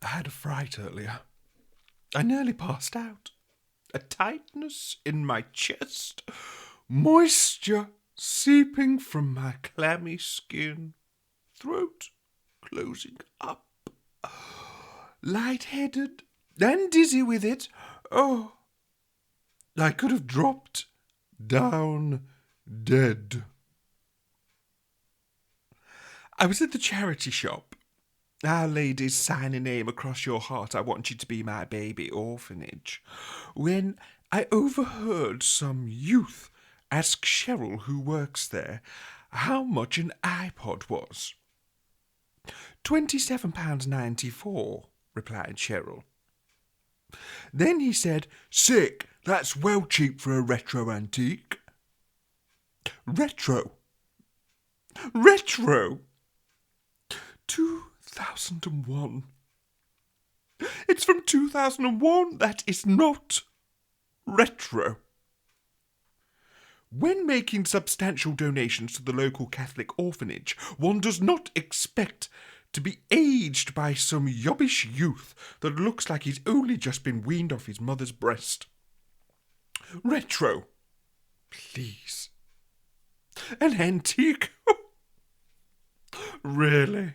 I had a fright earlier. I nearly passed out. A tightness in my chest, moisture seeping from my clammy skin, throat closing up, light-headed and dizzy with it. Oh, I could have dropped down dead. I was at the charity shop. Our Lady's sign a name across your heart, I want you to be my baby orphanage, when I overheard some youth ask Cheryl, who works there, how much an iPod was. £27.94, replied Cheryl. Then he said, "Sick, that's well cheap for a retro antique." Retro? 2001. It's from 2001. That is not retro. When making substantial donations to the local Catholic orphanage, one does not expect to be aged by some yobbish youth that looks like he's only just been weaned off his mother's breast. Retro. Please. An antique? Really?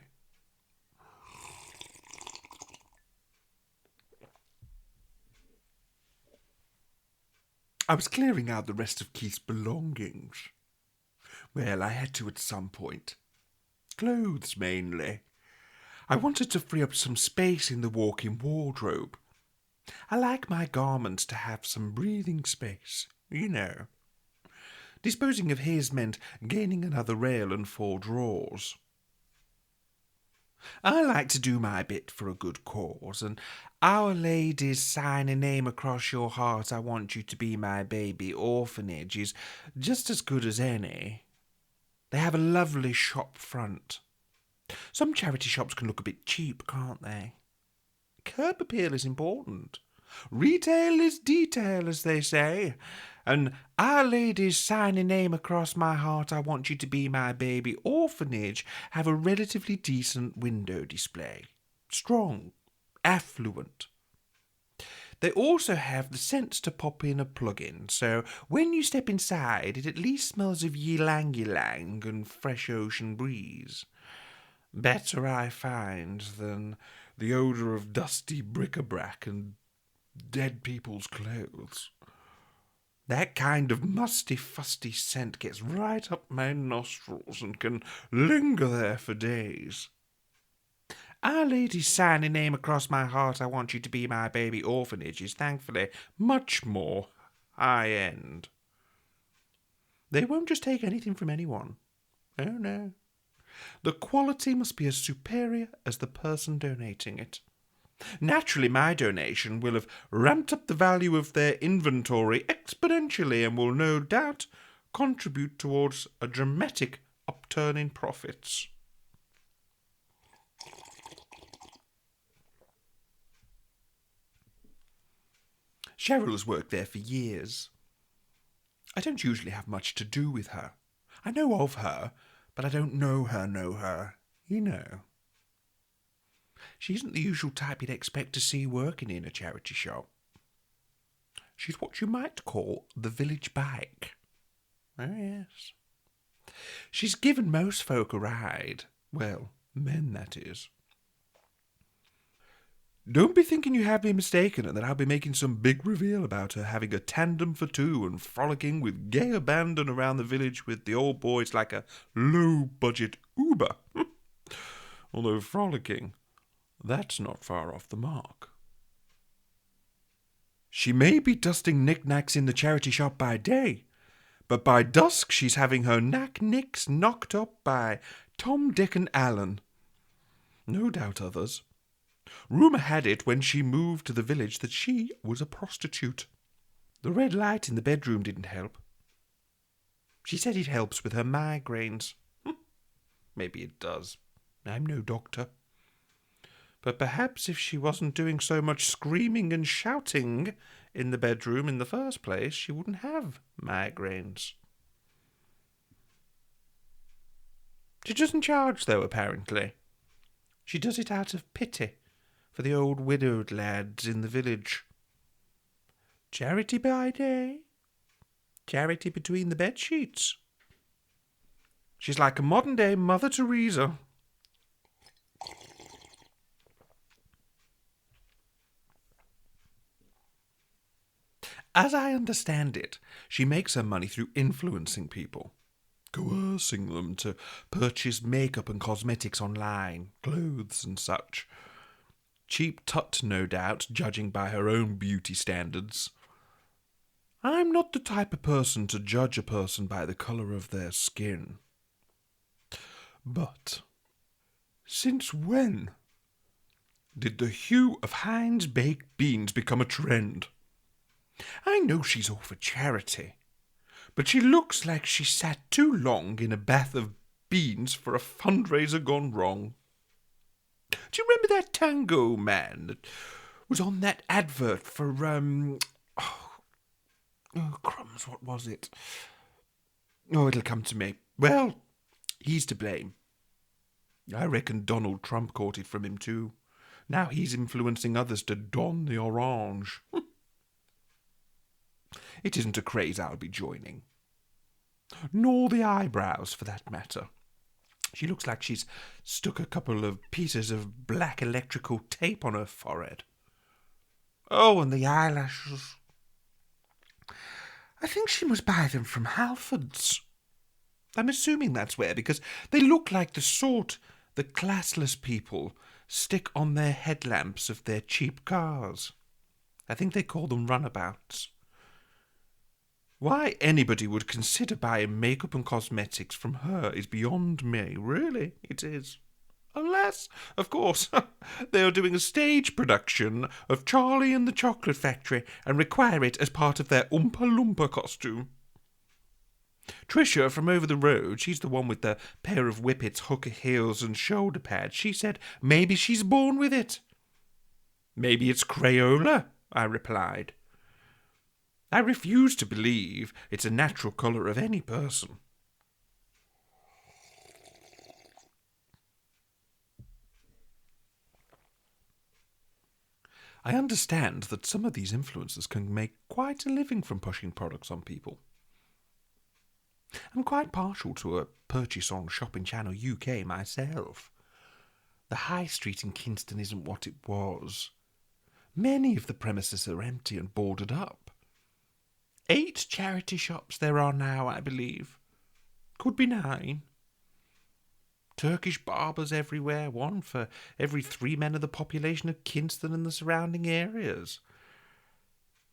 I was clearing out the rest of Keith's belongings. Well, I had to at some point. Clothes, mainly. I wanted to free up some space in the walk-in wardrobe. I like my garments to have some breathing space, you know. Disposing of his meant gaining another rail and 4 drawers. I like to do my bit for a good cause, and Our Lady's sign a name across your heart, I want you to be my baby orphanage is just as good as any. They have a lovely shop front. Some charity shops can look a bit cheap, can't they? Curb appeal is important. Retail is detail, as they say. And Our Lady's sign a name across my heart, I want you to be my baby orphanage, have a relatively decent window display. Strong, affluent. They also have the sense to pop in a plug-in, so when you step inside, it at least smells of ylang-ylang and fresh ocean breeze. Better, I find, than the odour of dusty bric-a-brac and dead people's clothes. That kind of musty, fusty scent gets right up my nostrils and can linger there for days. Our Lady's sign a name across my heart, I want you to be my baby orphanage is thankfully much more high-end. They won't just take anything from anyone. Oh, no. The quality must be as superior as the person donating it. Naturally, my donation will have ramped up the value of their inventory exponentially and will no doubt contribute towards a dramatic upturn in profits. Cheryl has worked there for years. I don't usually have much to do with her. I know of her, but I don't know her, you know. She isn't the usual type you'd expect to see working in a charity shop. She's what you might call the village bike. Oh, yes. She's given most folk a ride. Well, men, that is. Don't be thinking you have me mistaken and that I'll be making some big reveal about her having a tandem for 2 and frolicking with gay abandon around the village with the old boys like a low-budget Uber. Although frolicking, that's not far off the mark. She may be dusting knickknacks in the charity shop by day, but by dusk she's having her knack-nicks knocked up by Tom, Dick and Allen. No doubt others. Rumour had it when she moved to the village that she was a prostitute. The red light in the bedroom didn't help. She said it helps with her migraines. Maybe it does. I'm no doctor. But perhaps if she wasn't doing so much screaming and shouting in the bedroom in the first place, she wouldn't have migraines. She doesn't charge, though, apparently. She does it out of pity for the old widowed lads in the village. Charity by day, charity between the bed sheets. She's like a modern-day Mother Teresa. As I understand it, she makes her money through influencing people, coercing them to purchase makeup and cosmetics online, clothes and such. Cheap tut, no doubt, judging by her own beauty standards. I'm not the type of person to judge a person by the colour of their skin. But since when did the hue of Heinz baked beans become a trend? I know she's all for charity, but she looks like she sat too long in a bath of beans for a fundraiser gone wrong. Do you remember that tango man that was on that advert for, oh, crumbs, what was it? Oh, it'll come to me. Well, he's to blame. I reckon Donald Trump caught it from him too. Now he's influencing others to don the orange. It isn't a craze I'll be joining. Nor the eyebrows, for that matter. She looks like she's stuck a couple of pieces of black electrical tape on her forehead. Oh, and the eyelashes. I think she must buy them from Halford's. I'm assuming that's where, because they look like the sort the classless people stick on their headlamps of their cheap cars. I think they call them runabouts. Why anybody would consider buying makeup and cosmetics from her is beyond me. Really, it is. Unless, of course, they are doing a stage production of Charlie and the Chocolate Factory and require it as part of their Oompa Loompa costume. Tricia from over the road, she's the one with the pair of whippets, hooker heels and shoulder pads, she said maybe she's born with it. Maybe it's Crayola, I replied. I refuse to believe it's a natural colour of any person. I understand that some of these influencers can make quite a living from pushing products on people. I'm quite partial to a purchase on Shopping Channel UK myself. The high street in Kinston isn't what it was. Many of the premises are empty and boarded up. 8 charity shops there are now, I believe. Could be 9. Turkish barbers everywhere, one for every 3 men of the population of Kinston and the surrounding areas.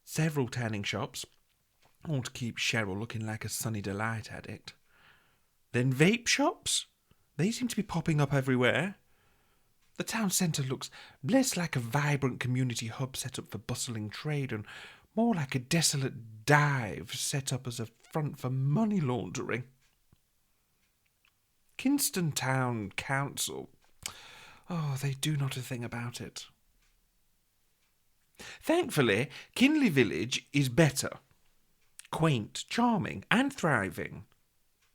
Several tanning shops, all to keep Cheryl looking like a Sunny Delight addict. Then vape shops. They seem to be popping up everywhere. The town centre looks less like a vibrant community hub set up for bustling trade and more like a desolate dive set up as a front for money laundering. Kinston Town Council. Oh, they do not a thing about it. Thankfully, Kinley Village is better. Quaint, charming and thriving.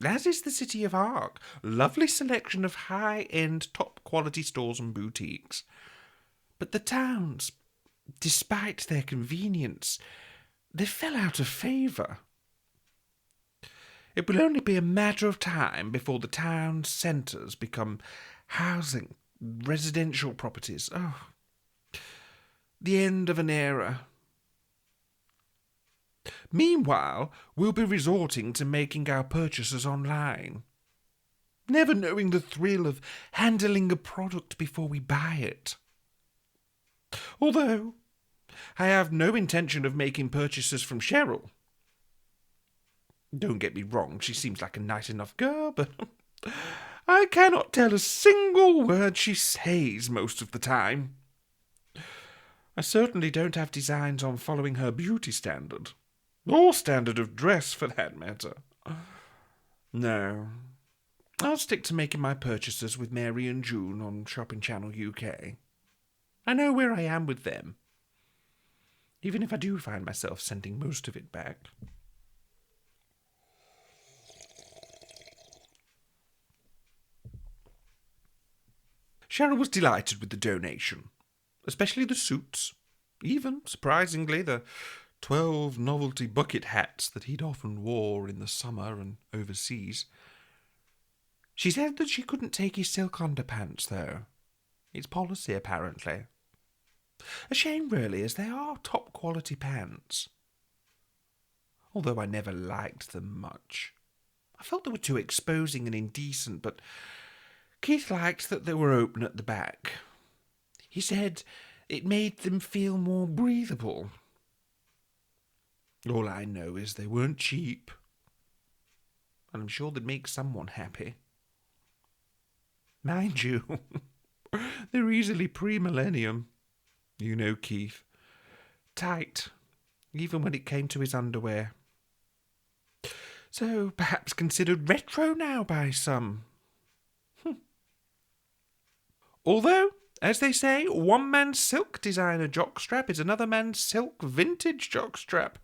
As is the city of Ark. Lovely selection of high-end, top-quality stores and boutiques. But the towns, despite their convenience, they fell out of favour. It will only be a matter of time before the town centres become housing, residential properties. Oh, the end of an era. Meanwhile, we'll be resorting to making our purchases online, never knowing the thrill of handling a product before we buy it. Although, I have no intention of making purchases from Cheryl. Don't get me wrong, she seems like a nice enough girl, but I cannot tell a single word she says most of the time. I certainly don't have designs on following her beauty standard, or standard of dress for that matter. No, I'll stick to making my purchases with Mary and June on Shopping Channel UK. I know where I am with them, even if I do find myself sending most of it back. Cheryl was delighted with the donation, especially the suits, even, surprisingly, the 12 novelty bucket hats that he'd often wore in the summer and overseas. She said that she couldn't take his silk underpants, though. It's policy, apparently. A shame, really, as they are top-quality pants. Although I never liked them much. I felt they were too exposing and indecent, but Keith liked that they were open at the back. He said it made them feel more breathable. All I know is they weren't cheap, and I'm sure they'd make someone happy. Mind you, they're easily pre-millennium. You know Keith. Tight, even when it came to his underwear. So perhaps considered retro now by some. Although, as they say, one man's silk designer jockstrap is another man's silk vintage jockstrap.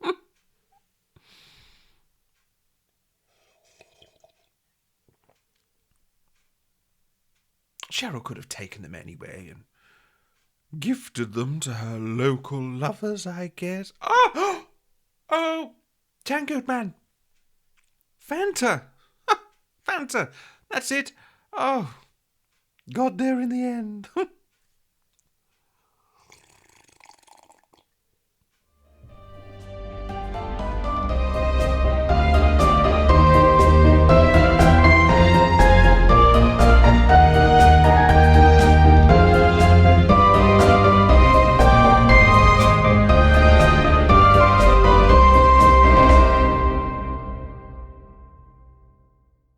Cheryl could have taken them anyway and gifted them to her local lovers, I guess. Oh! Oh! Tangoed man! Fanta! Fanta! That's it! Oh! Got there in the end.